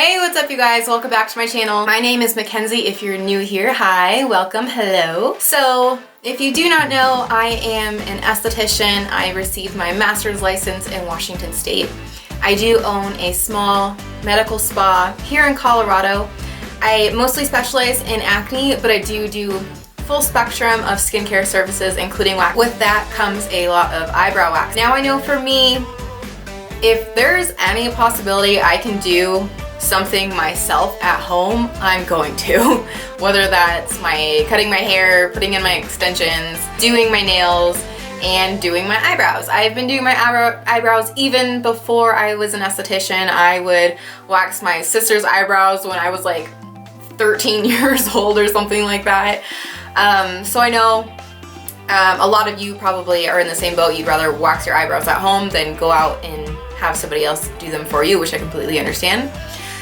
Hey, what's up you guys? Welcome back to my channel. My name is Mackenzie. If you're new here, hi, welcome, hello. So if you do not know, I am an esthetician. I received my master's license in Washington State. I do own a small medical spa here in Colorado. I mostly specialize in acne, but I do full spectrum of skincare services, including wax. With that comes a lot of eyebrow wax. Now I know for me, if there's any possibility I can do something myself at home, I'm going to. Whether that's cutting my hair, putting in my extensions, doing my nails, and doing my eyebrows. I've been doing my eyebrows even before I was an esthetician. I would wax my sister's eyebrows when I was like 13 years old or something like that. So I know a lot of you probably are in the same boat. You'd rather wax your eyebrows at home than go out and have somebody else do them for you, which I completely understand.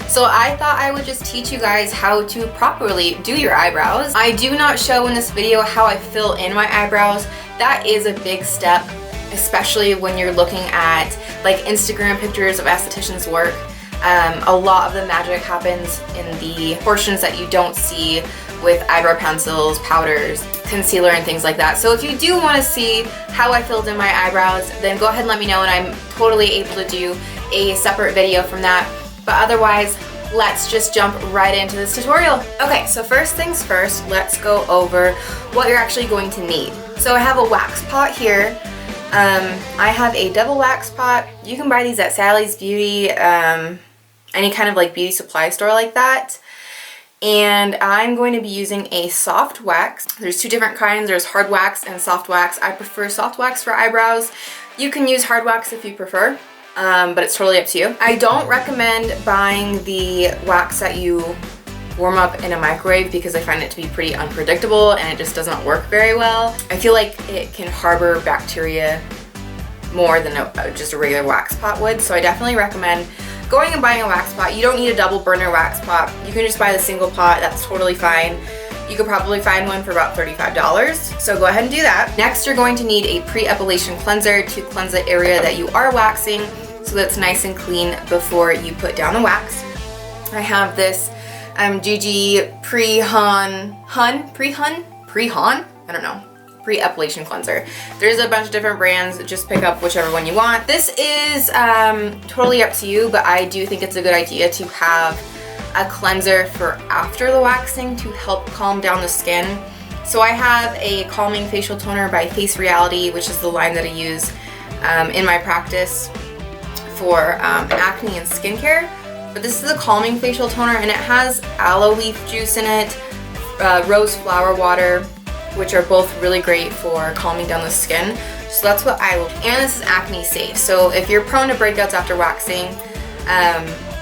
So I thought I would just teach you guys how to properly do your eyebrows. I do not show in this video how I fill in my eyebrows. That is a big step, especially when you're looking at like Instagram pictures of estheticians' work. A lot of the magic happens in the portions that you don't see with eyebrow pencils, powders, concealer, and things like that. So if you do want to see how I filled in my eyebrows, then go ahead and let me know, and I'm totally able to do a separate video from that. But otherwise, let's just jump right into this tutorial. Okay, so first things first, let's go over what you're actually going to need. So I have a wax pot here. I have a double wax pot. You can buy these at Sally's Beauty, any kind of like beauty supply store like that. And I'm going to be using a soft wax. There's two different kinds. There's hard wax and soft wax. I prefer soft wax for eyebrows. You can use hard wax if you prefer. But it's totally up to you. I don't recommend buying the wax that you warm up in a microwave because I find it to be pretty unpredictable and it just doesn't work very well. I feel like it can harbor bacteria more than just a regular wax pot would, so I definitely recommend going and buying a wax pot. You don't need a double burner wax pot. You can just buy the single pot, that's totally fine. You could probably find one for about $35, so go ahead and do that. Next, you're going to need a pre-epilation cleanser to cleanse the area that you are waxing, so that's nice and clean before you put down the wax. I have this GG pre-epilation cleanser. There's a bunch of different brands, just pick up whichever one you want. This is totally up to you, but I do think it's a good idea to have a cleanser for after the waxing to help calm down the skin. So I have a calming facial toner by Face Reality, which is the line that I use in my practice for acne and skincare. But this is a calming facial toner and it has aloe leaf juice in it, rose flower water, which are both really great for calming down the skin. So that's what I will. And this is acne safe. So if you're prone to breakouts after waxing,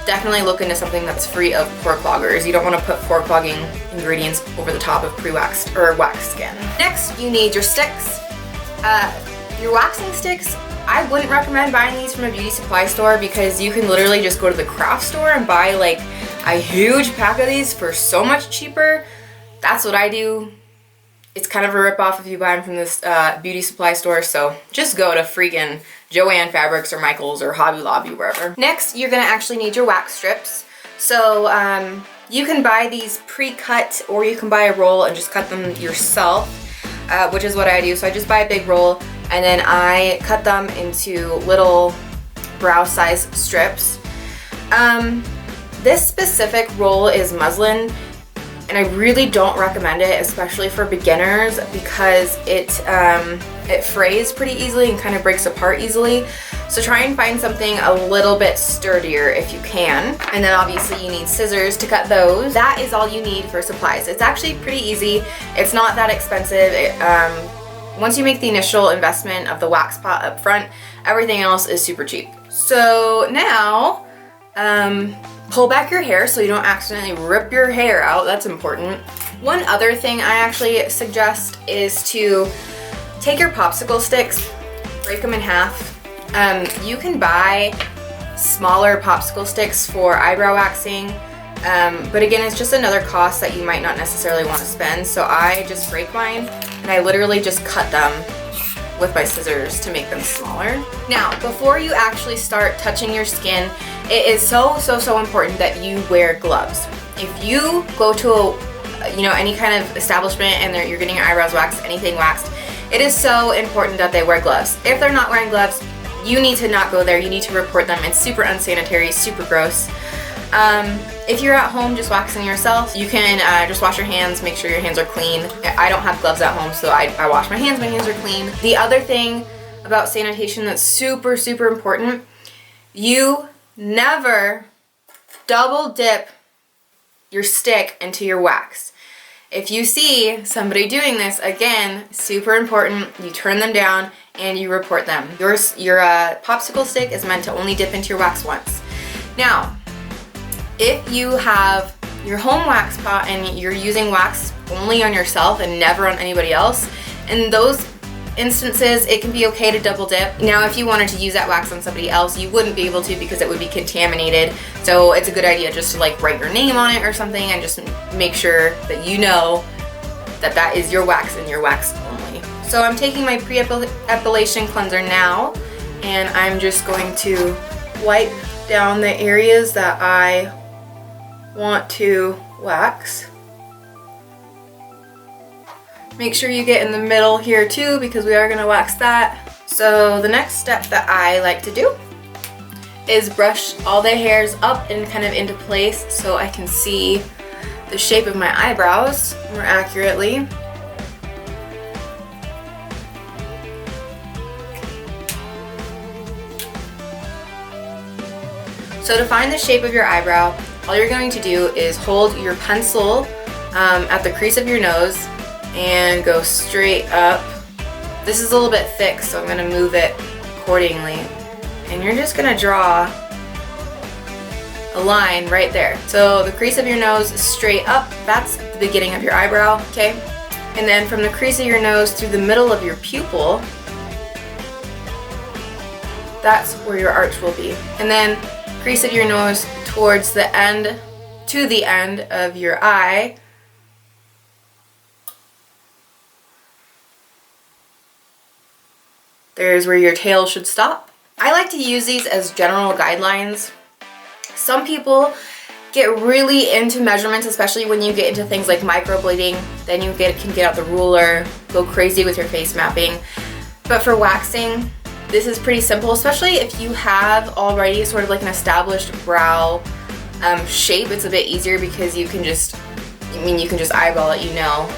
definitely look into something that's free of pore cloggers. You don't want to put pore clogging ingredients over the top of pre-waxed or waxed skin. Next, you need your sticks. Your waxing sticks, I wouldn't recommend buying these from a beauty supply store because you can literally just go to the craft store and buy like a huge pack of these for so much cheaper. That's what I do. It's kind of a ripoff if you buy them from this beauty supply store, so just go to freaking Joann Fabrics or Michaels or Hobby Lobby, wherever. Next, you're gonna actually need your wax strips. So you can buy these pre-cut or you can buy a roll and just cut them yourself, which is what I do. So I just buy a big roll and then I cut them into little brow size strips. This specific roll is muslin, and I really don't recommend it, especially for beginners, because it frays pretty easily and kind of breaks apart easily. So try and find something a little bit sturdier if you can. And then obviously you need scissors to cut those. That is all you need for supplies. It's actually pretty easy. It's not that expensive. Once you make the initial investment of the wax pot up front, everything else is super cheap. So now, pull back your hair so you don't accidentally rip your hair out. That's important. One other thing I actually suggest is to take your popsicle sticks, break them in half. You can buy smaller popsicle sticks for eyebrow waxing, but again, it's just another cost that you might not necessarily want to spend. So I just break mine and I literally just cut them with my scissors to make them smaller. Now, before you actually start touching your skin it is so important that you wear gloves. If you go to a, any kind of establishment and you're getting your eyebrows waxed, anything waxed, it is so important that they wear gloves. If they're not wearing gloves, you need to not go there. You need to report them. It's super unsanitary, super gross. If you're at home just waxing yourself, you can just wash your hands, make sure your hands are clean. I don't have gloves at home, so I wash my hands are clean. The other thing about sanitation that's super important, you never double dip your stick into your wax. If you see somebody doing this, again, super important, you turn them down and you report them. Your popsicle stick is meant to only dip into your wax once. Now, if you have your home wax pot and you're using wax only on yourself and never on anybody else, in those instances, it can be okay to double dip. Now, if you wanted to use that wax on somebody else, you wouldn't be able to because it would be contaminated. So it's a good idea just to like write your name on it or something and just make sure that you know that that is your wax and your wax only. So I'm taking my pre-epilation cleanser now, and I'm just going to wipe down the areas that I want to wax. Make sure you get in the middle here too, because we are going to wax that. So the next step that I like to do is brush all the hairs up and kind of into place so I can see the shape of my eyebrows more accurately. So to find the shape of your eyebrow, all you're going to do is hold your pencil at the crease of your nose and go straight up. This is a little bit thick, so I'm going to move it accordingly. And you're just going to draw a line right there. So the crease of your nose straight up, that's the beginning of your eyebrow, okay? And then from the crease of your nose through the middle of your pupil, that's where your arch will be. And then crease of your nose towards the end, to the end of your eye. There's where your tail should stop. I like to use these as general guidelines. Some people get really into measurements, especially when you get into things like microblading. Then you can get out the ruler, go crazy with your face mapping. But for waxing, this is pretty simple, especially if you have already sort of like an established brow shape. It's a bit easier because you can just eyeball it,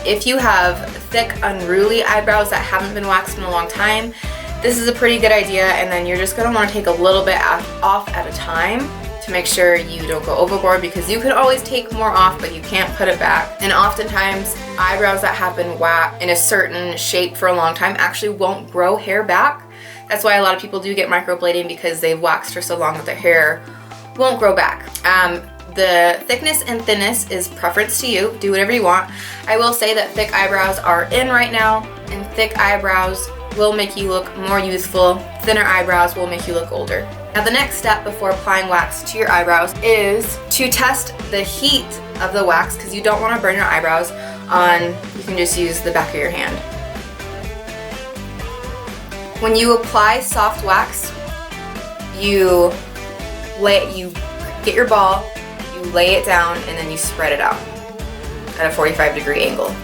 If you have thick, unruly eyebrows that haven't been waxed in a long time, this is a pretty good idea, and then you're just going to want to take a little bit off at a time to make sure you don't go overboard, because you can always take more off, but you can't put it back. And oftentimes, eyebrows that have been waxed in a certain shape for a long time actually won't grow hair back. That's why a lot of people do get microblading, because they've waxed for so long that their hair won't grow back. The thickness and thinness is preference to you. Do whatever you want. I will say that thick eyebrows are in right now, and thick eyebrows will make you look more youthful. Thinner eyebrows will make you look older. Now the next step before applying wax to your eyebrows is to test the heat of the wax, because you don't want to burn your eyebrows on, you can just use the back of your hand. When you apply soft wax, you get your ball, you lay it down, and then you spread it out at a 45-degree angle.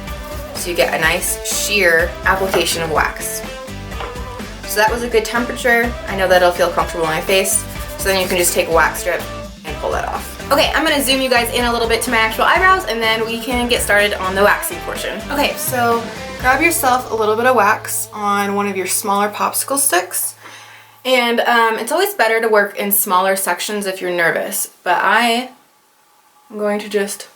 So you get a nice sheer application of wax. So that was a good temperature. I know that it'll feel comfortable on my face. So then you can just take a wax strip and pull that off. Okay, I'm gonna zoom you guys in a little bit to my actual eyebrows, and then we can get started on the waxing portion. Okay, so grab yourself a little bit of wax on one of your smaller popsicle sticks. And it's always better to work in smaller sections if you're nervous, but I am going to just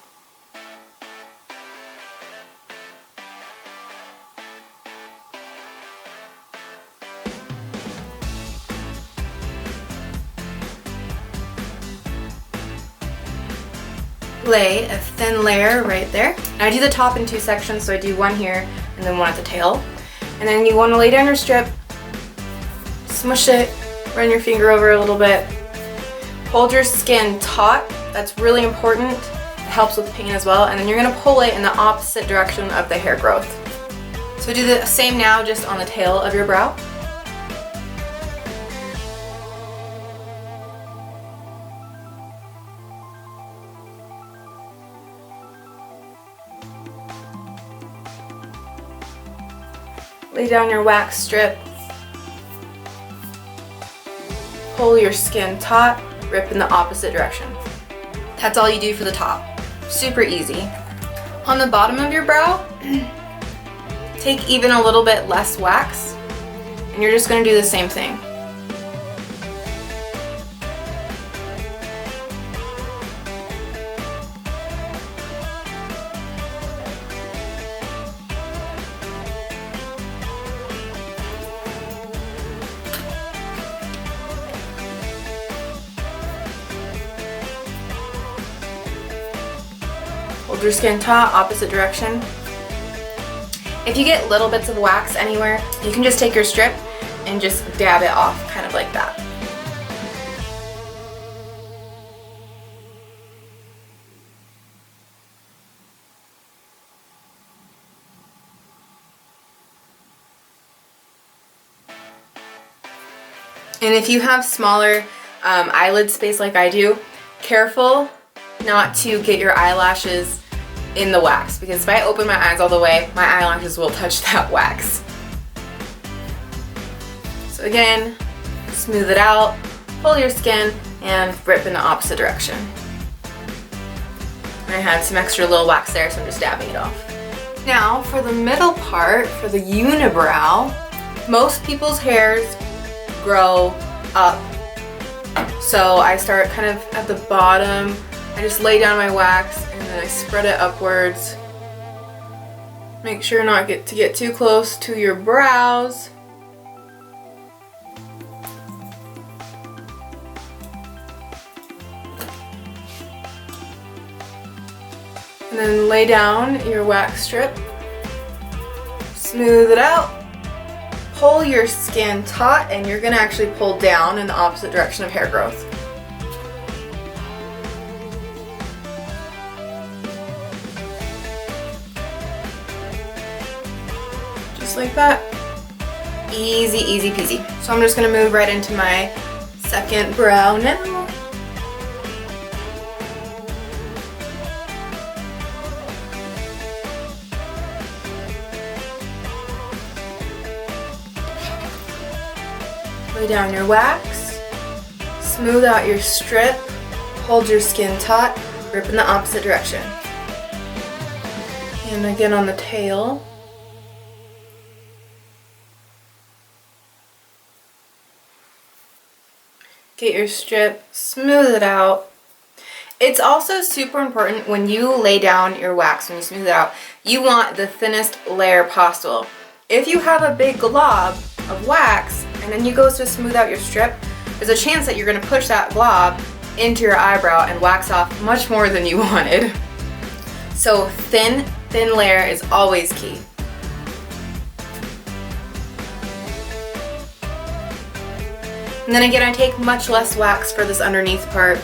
lay a thin layer right there. And I do the top in two sections, so I do one here and then one at the tail. And then you want to lay down your strip, smush it, run your finger over a little bit. Hold your skin taut, that's really important. It helps with pain as well. And then you're going to pull it in the opposite direction of the hair growth. So do the same now, just on the tail of your brow. Lay down your wax strip. Pull your skin taut, rip in the opposite direction. That's all you do for the top. Super easy. On the bottom of your brow, take even a little bit less wax, and you're just going to do the same thing. Hold your skin taut, opposite direction. If you get little bits of wax anywhere, you can just take your strip and just dab it off, kind of like that. And if you have smaller eyelid space like I do, careful not to get your eyelashes in the wax, because if I open my eyes all the way, my eyelashes will touch that wax. So again, smooth it out, pull your skin, and rip in the opposite direction. I had some extra little wax there, so I'm just dabbing it off. Now for the middle part, for the unibrow, most people's hairs grow up. So I start kind of at the bottom. I just lay down my wax and then I spread it upwards. Make sure not to get too close to your brows. And then lay down your wax strip. Smooth it out. Pull your skin taut, and you're going to actually pull down in the opposite direction of hair growth. Just like that. Easy, easy peasy. So I'm just going to move right into my second brow now. Lay down your wax, smooth out your strip, hold your skin taut, rip in the opposite direction. And again on the tail. Get your strip, smooth it out. It's also super important when you lay down your wax, when you smooth it out, you want the thinnest layer possible. If you have a big glob of wax and then you go to smooth out your strip, there's a chance that you're going to push that glob into your eyebrow and wax off much more than you wanted. So thin layer is always key. And then again, I take much less wax for this underneath part.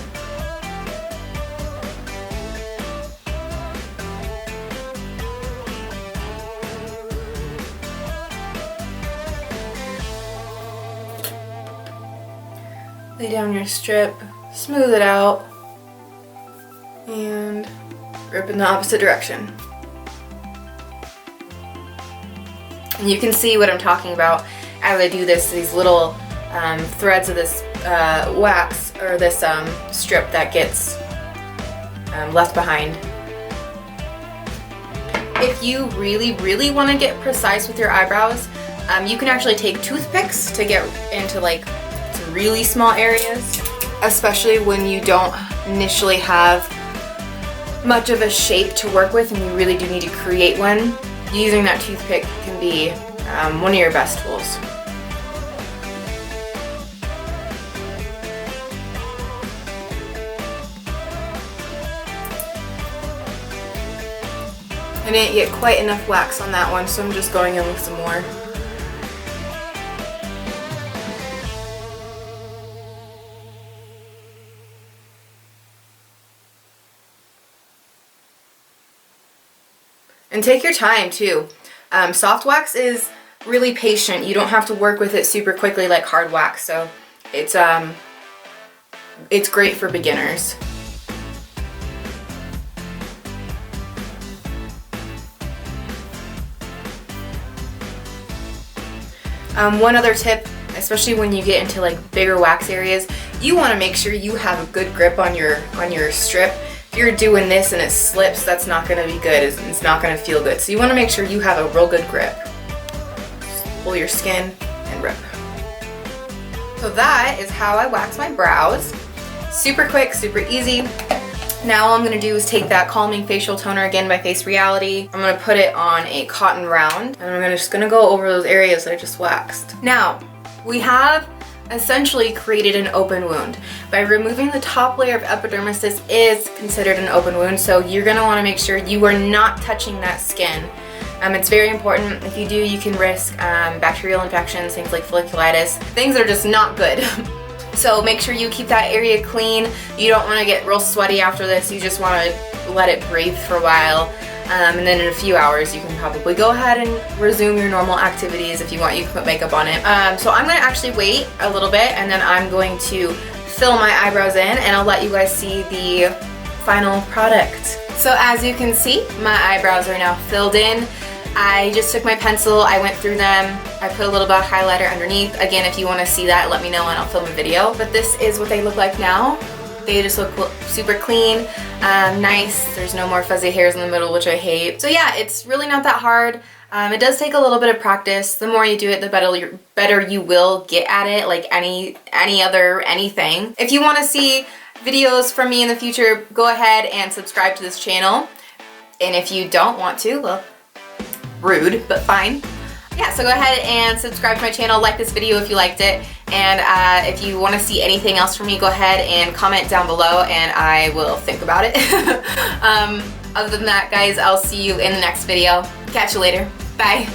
Lay down your strip, smooth it out, and rip in the opposite direction. And you can see what I'm talking about as I do this, these little threads of this wax, or this strip that gets left behind. If you really want to get precise with your eyebrows, you can actually take toothpicks to get into like some really small areas, especially when you don't initially have much of a shape to work with and you really do need to create one. Using that toothpick can be one of your best tools. I didn't get quite enough wax on that one, so I'm just going in with some more. And take your time too. Soft wax is really patient. You don't have to work with it super quickly like hard wax, so it's great for beginners. One other tip, especially when you get into like bigger wax areas, you want to make sure you have a good grip on your strip. If you're doing this and it slips, that's not going to be good. It's not going to feel good. So you want to make sure you have a real good grip. Pull your skin and rip. So that is how I wax my brows. Super quick, super easy. Now all I'm going to do is take that Calming Facial Toner again by Face Reality. I'm going to put it on a cotton round, and I'm just going to go over those areas that I just waxed. Now, we have essentially created an open wound. By removing the top layer of epidermis, this is considered an open wound, so you're going to want to make sure you are not touching that skin. It's very important. If you do, you can risk bacterial infections, things like folliculitis, things that are just not good. So make sure you keep that area clean. You don't want to get real sweaty after this. You just want to let it breathe for a while. And then in a few hours, you can probably go ahead and resume your normal activities if you want. You can put makeup on it. So I'm going to actually wait a little bit, and then I'm going to fill my eyebrows in, and I'll let you guys see the final product. So as you can see, my eyebrows are now filled in. I just took my pencil, I went through them, I put a little bit of highlighter underneath. Again, if you want to see that, let me know and I'll film a video. But this is what they look like now. They just look super clean, nice. There's no more fuzzy hairs in the middle, which I hate. So yeah, it's really not that hard. It does take a little bit of practice. The more you do it, the better you will get at it, like anything. If you want to see videos from me in the future, go ahead and subscribe to this channel. And if you don't want to, well, rude, but fine. Yeah, so go ahead and subscribe to my channel, like this video if you liked it, and if you want to see anything else from me, go ahead and comment down below and I will think about it. Other than that, guys, I'll see you in the next video. Catch you later. Bye.